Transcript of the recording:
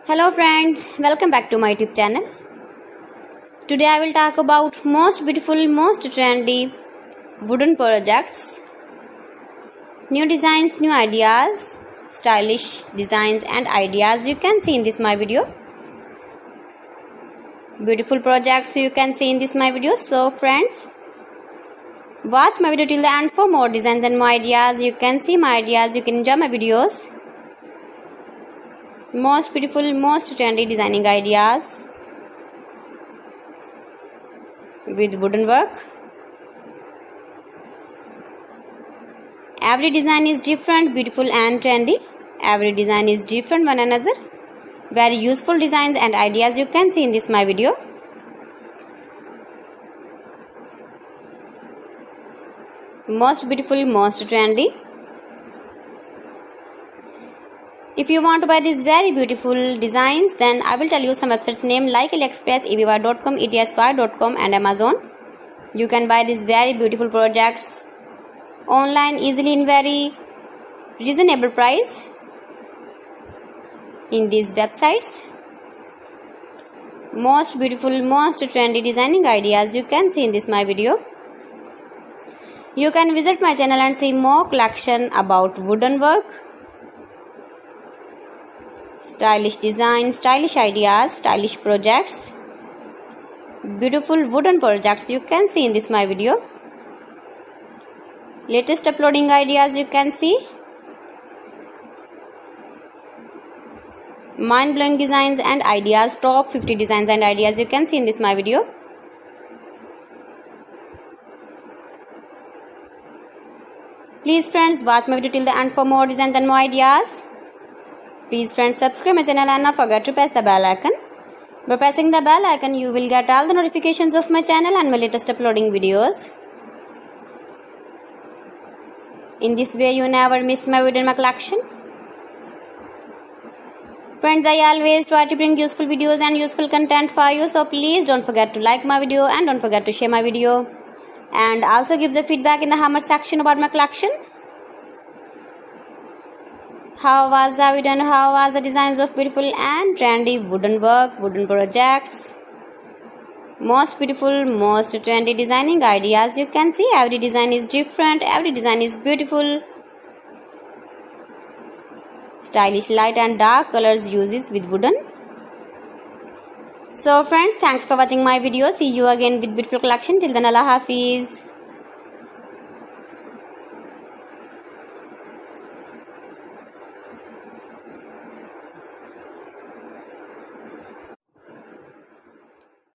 Hello friends, welcome back to my YouTube channel. Today I will talk about most beautiful, most trendy wooden projects, new designs, new ideas, stylish designs and ideas you can see in this my video. Beautiful projects you can see in this my video. So friends, watch my video till the end for more designs and more ideas. You can see my ideas, you can enjoy my videos. Most beautiful, most trendy designing ideas with wooden work. Every design is different, beautiful and trendy. Every design is different one another. Very useful designs and ideas you can see in this my video. Most beautiful, most trendy. If you want to buy these very beautiful designs, then I will tell you some websites name like AliExpress, eBay.com, etsy.com and Amazon. You can buy these very beautiful projects online easily in very reasonable price in these websites. Most beautiful, most trendy designing ideas you can see in this my video. You can visit my channel and see more collection about wooden work, stylish design, stylish ideas, stylish projects, beautiful wooden projects you can see in this my video. Latest uploading ideas you can see. Mind-blowing designs and ideas, top 50 designs and ideas you can see in this my video. Please friends, watch my video till the end for more designs and more ideas. Please friends, subscribe my channel and not forget to press the bell icon. By pressing the bell icon, you will get all the notifications of my channel and my latest uploading videos. In this way, you never miss my video in my collection. Friends, I always try to bring useful videos and useful content for you. So please don't forget to like my video and don't forget to share my video. And also give the feedback in the comment section about my collection. How was the video and how was the designs of beautiful and trendy wooden work, wooden projects? Most beautiful, most trendy designing ideas you can see. Every design is different, every design is beautiful. Stylish light and dark colors uses with wooden. So friends, thanks for watching my video. See you again with beautiful collection. Till then, Allah Hafiz.